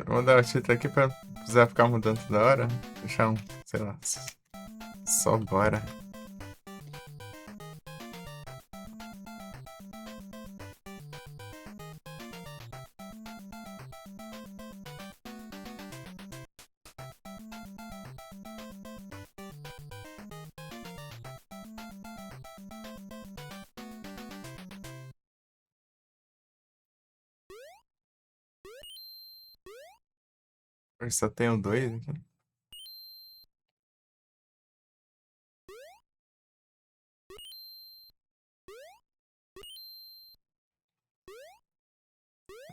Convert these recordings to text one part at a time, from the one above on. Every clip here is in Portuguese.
Vou dar o título aqui pra precisar ficar mudando toda hora. Deixar um, sei lá, só bora. Eu só tenho dois aqui.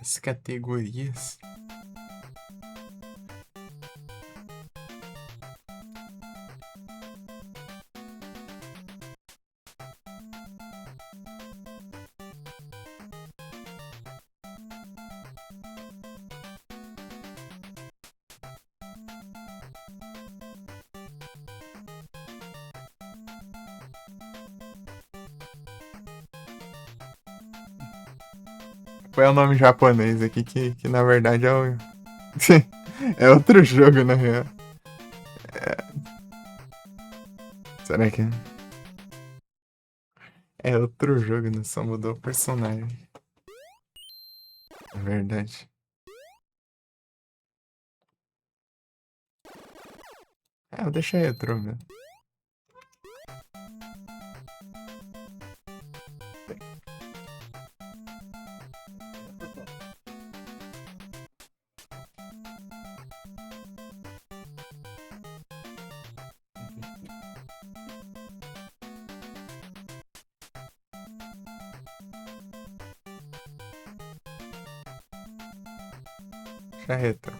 As categorias. Qual é o nome japonês aqui que na verdade é o. É outro jogo, na real. Será que é outro jogo, né? Só mudou o personagem. É verdade. É, eu deixei retro mesmo. Deixa retro.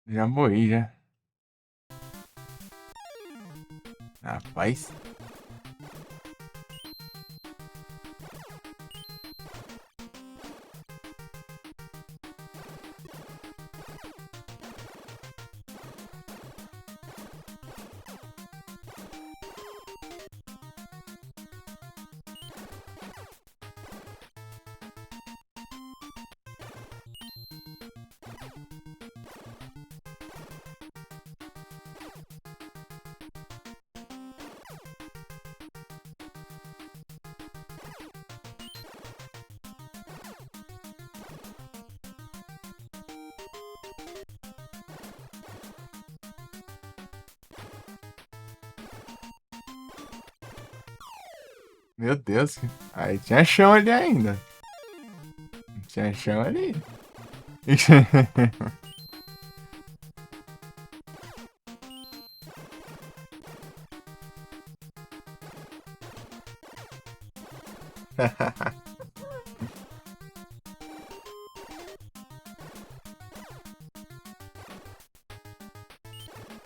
Já morri, já. Rapaz. Meu Deus. Aí tinha chão ali ainda. Tinha chão ali.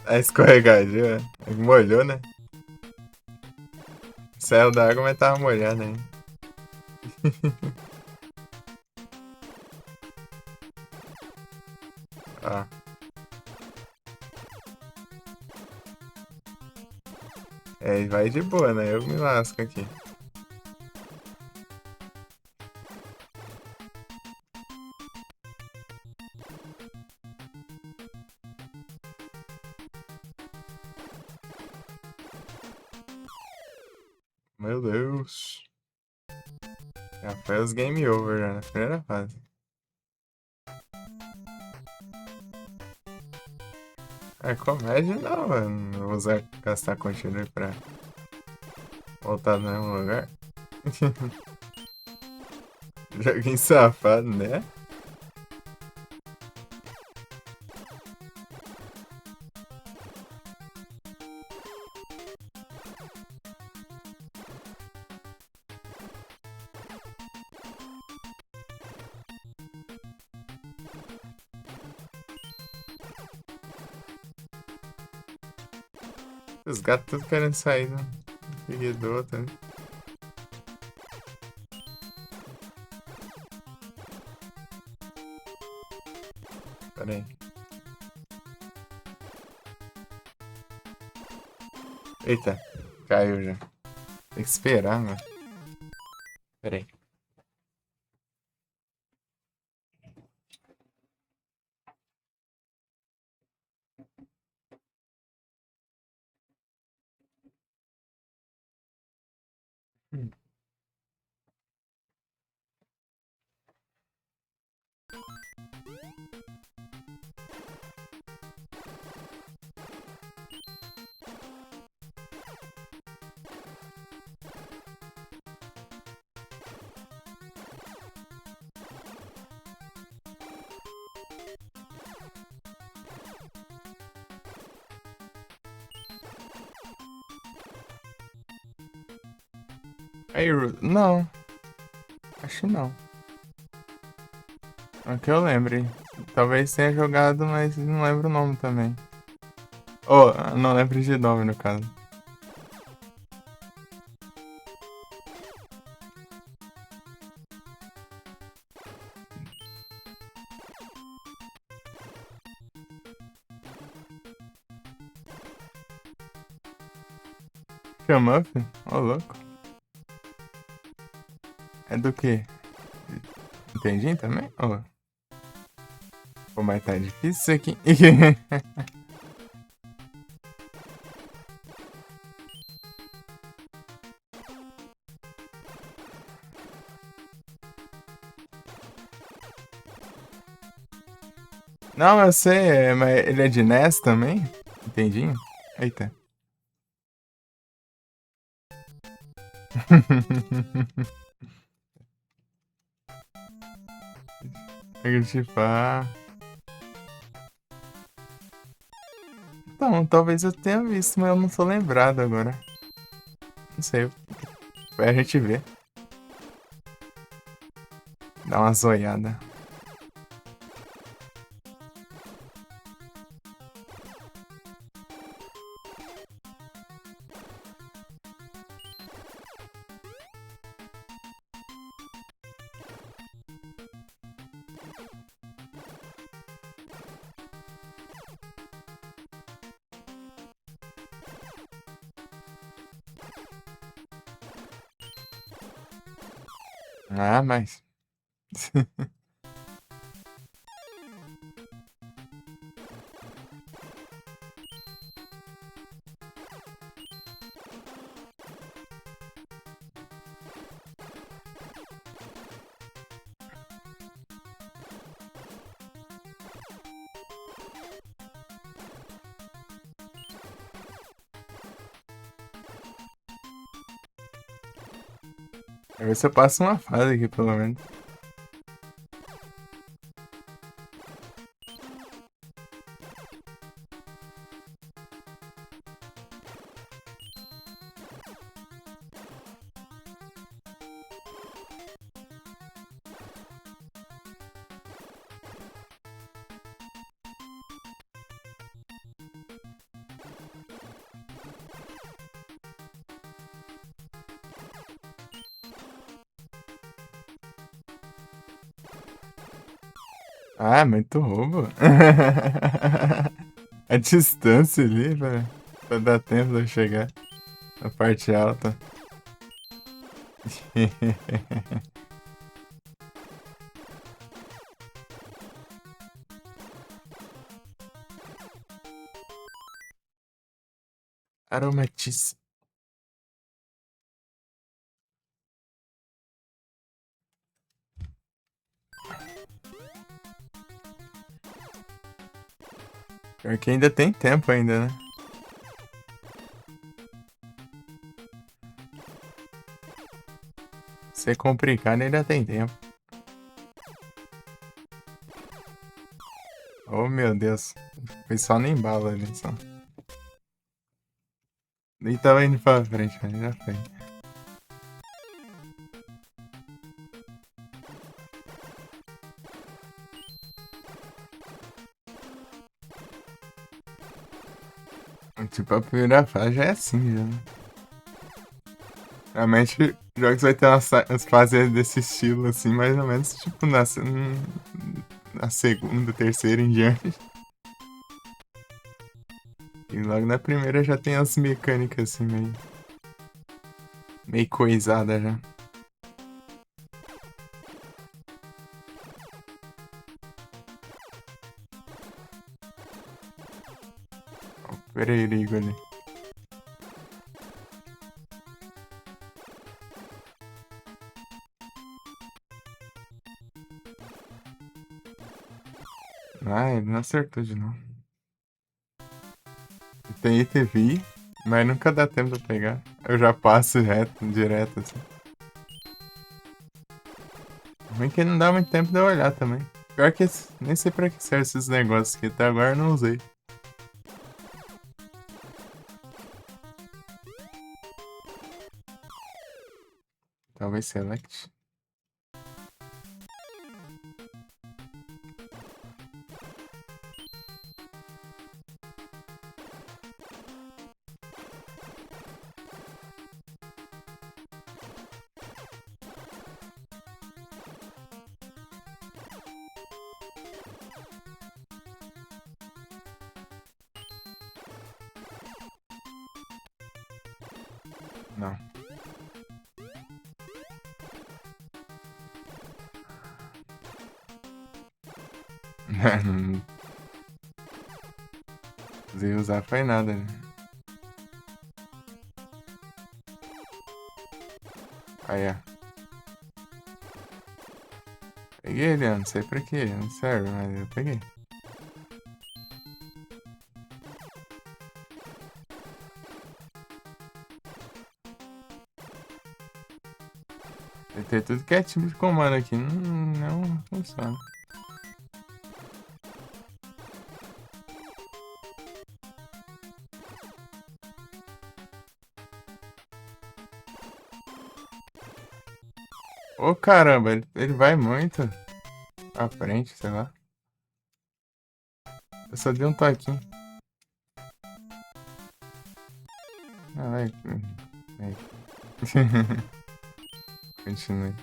A escorregadinha. Molhou, né? Saiu da água, mas tava molhando ainda. Ó. É, vai de boa, né? Eu me lasco aqui. Meu Deus. Já foi os game over já na primeira fase. É comédia não, mano. Eu vou usar, gastar continue pra voltar no mesmo lugar. Joguinho safado, né? Os gatos tudo querendo sair do corredor, tá? Pera aí. Eita, caiu já. Tem que esperar, mano. Pera aí. Aí, não, acho que não. Não que eu lembre. Talvez tenha jogado, mas não lembro o nome também. Oh, não lembro de nome no caso. Chama Up? Ô, louco. É do quê? Entendi também? Oh. Pô, mas tá difícil isso aqui. Não, eu sei, mas ele é de NES também? Entendi. Eita. É tipo, ah. Então, talvez eu tenha visto, mas eu não tô lembrado agora. Não sei. A gente vê. Dá uma zoiada. Ah, mas. Às vezes eu passo uma fase aqui, pelo menos. Ah, muito roubo. A distância ali, pra dar tempo de eu chegar na parte alta. Aromatice. Pior que ainda tem tempo ainda, né? Se complicar, ainda tem tempo. Oh, meu Deus. Foi só nem bala ali, só. Nem tava indo pra frente, mas já foi. Tipo, a primeira fase já é assim, já, né? Realmente, jogos vai ter umas fases desse estilo, assim, mais ou menos, tipo, na segunda, terceira em diante. E logo na primeira já tem as mecânicas, assim, meio coisadas já. Ó, o Pererigo ali. Ah, ele não acertou de novo. Tem ITV, mas nunca dá tempo de eu pegar. Eu já passo direto, assim. Ruim que não dá muito tempo de eu olhar também. Pior que nem sei pra que serve esses negócios que até agora eu não usei. Talvez select. Não. Não usei usar foi nada, né? Aí, ó. Peguei ele, ó. Não sei pra quê. Não serve, mas eu peguei. Vai ter tudo que é tipo de comando aqui. Não funciona. Ô caramba, ele vai muito à frente, sei lá. Eu só dei um toquinho. Ah, vai. Vai. Continue.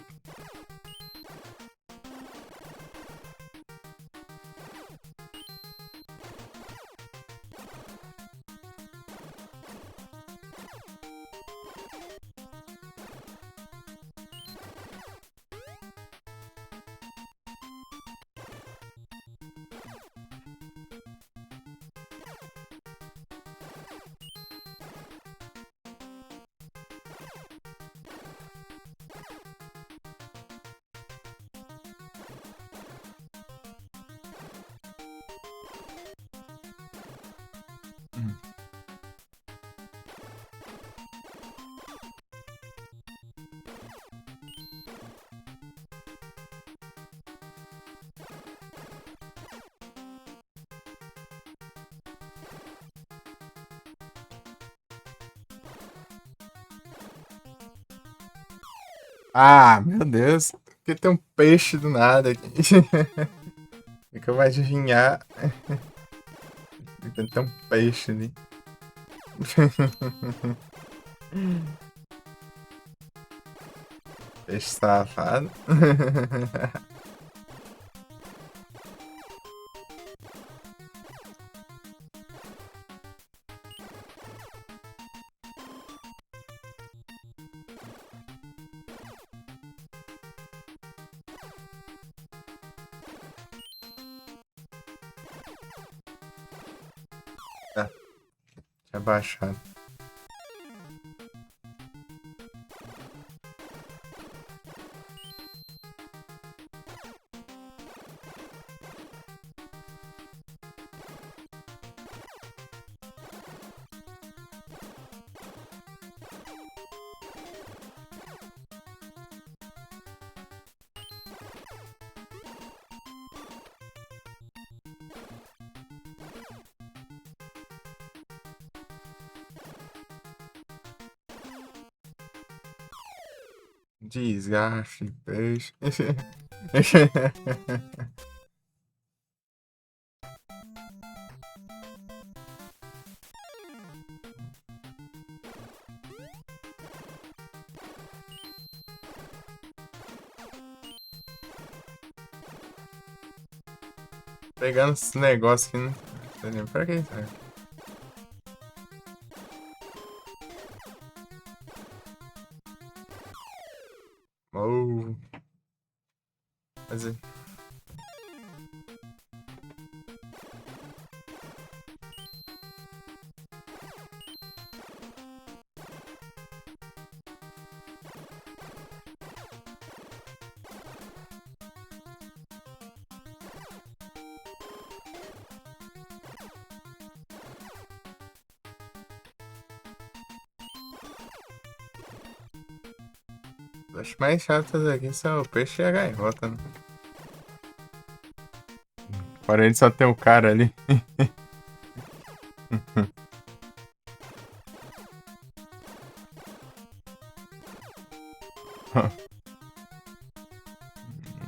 Hum. Ah, meu Deus. Porque tem um peixe do nada aqui. É que eu vou adivinhar. Tem um peixe ali. Peixe safado. Tá, tinha baixado. Desgaste, peixe. Pegando esse negócio aqui, não sei nem pra que serve. Oh. Mas, as mais chatas aqui são o peixe e a gaivota, né? Fora ele só tem o cara ali.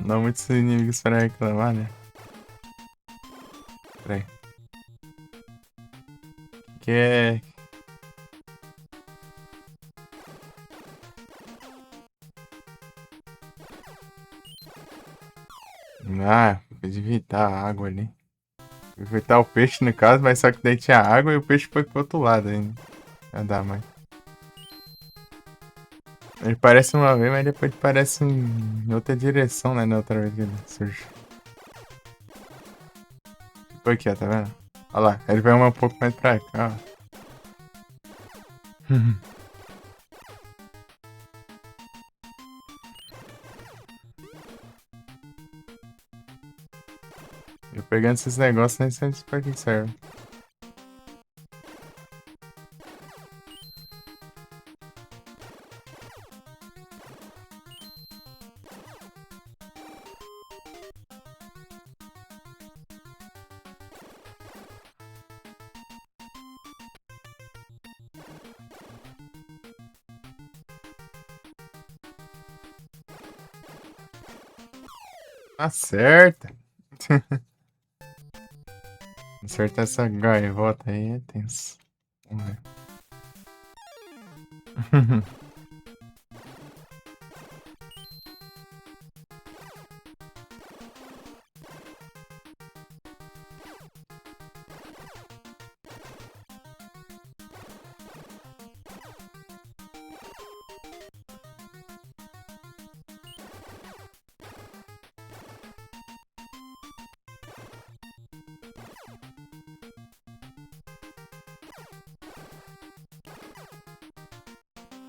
Não muitos inimigos para reclamar, né? Peraí. Que é. Ah, pode evitar a água ali. Evitar o peixe no caso, mas só que daí tinha água e o peixe foi pro outro lado ainda. Ia dar mais. Ele parece uma vez, mas depois ele parece em outra direção, né? Na outra vez que ele surge. Foi aqui, ó, tá vendo? Olha lá, ele vai um pouco mais pra cá, ó. Eu pegando esses negócios nem sei pra que serve. Acerta! Acertar essa gaivota aí é tenso. Vamos ver.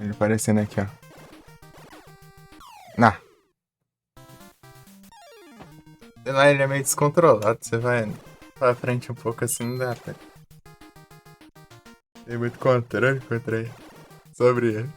Ele aparecendo aqui, ó. Nah. Sei lá, ele é meio descontrolado. Você vai pra frente um pouco assim, não dá pra. Tem muito controle contra ele. Sobre ele.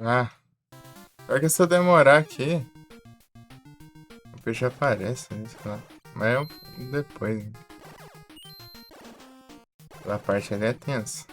Ah, pior que se eu demorar aqui, o peixe aparece, né, sei lá. Mas eu depois. A parte ali é tensa.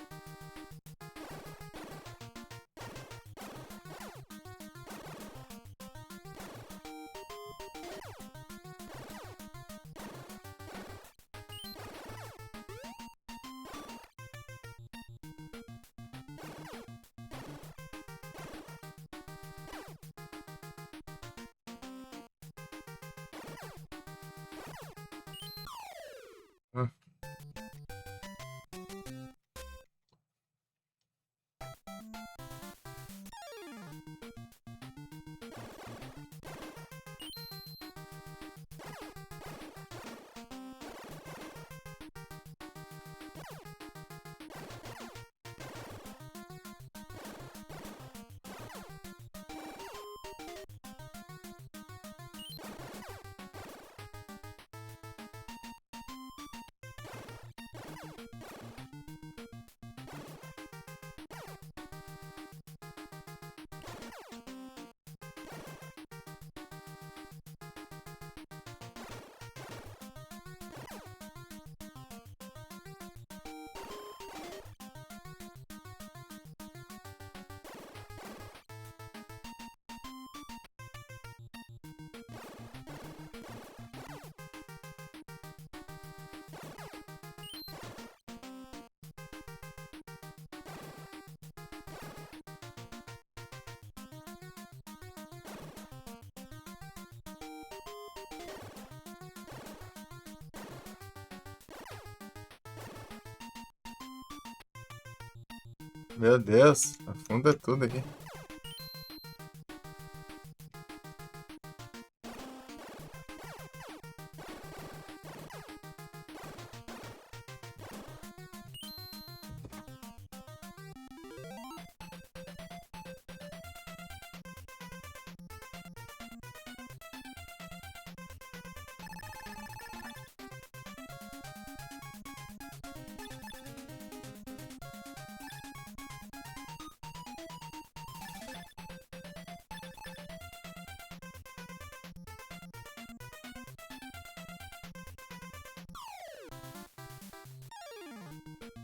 Meu Deus, afunda tudo aqui.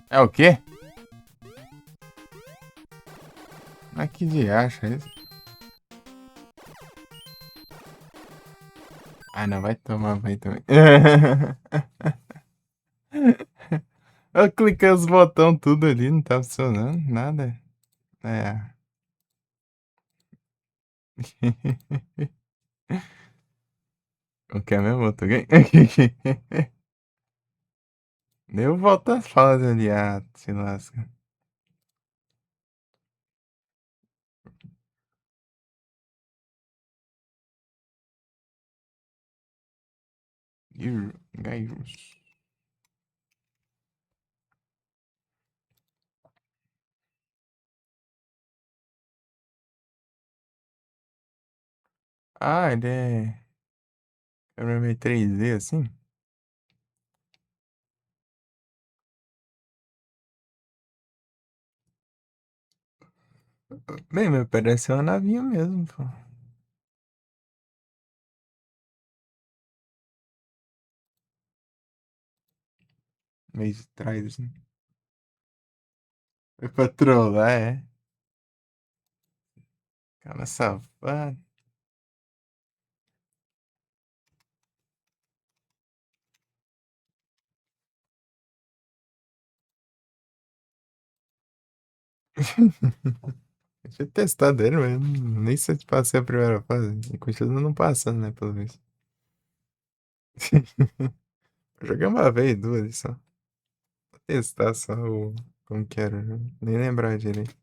É o quê? Mas que diacho é isso? Ah, não, vai tomar, vai também. Eu cliquei os botões tudo ali, não tá funcionando, nada. É. O que é mesmo? Outro game? Eu volto as falas ali, ah, se lasca. Gyros. Ah, ele é. Câmera meio 3D assim? Bem, meu, parece uma navinha mesmo, pô. Meio de trás, assim. Foi pra trollar, é. Cara safado. Deixa eu testar dele, mas nem sei se passei a primeira fase. E continua não passando, né, pelo menos. Eu joguei uma vez, duas só. Vou testar só o. Como que era, né? Nem lembrar direito.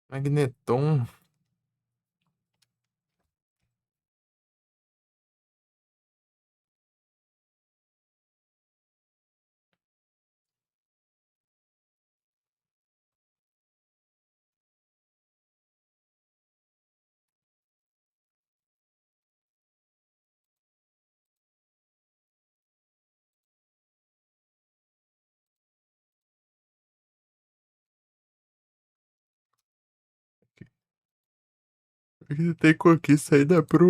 Magneton. Tem conquista ainda pro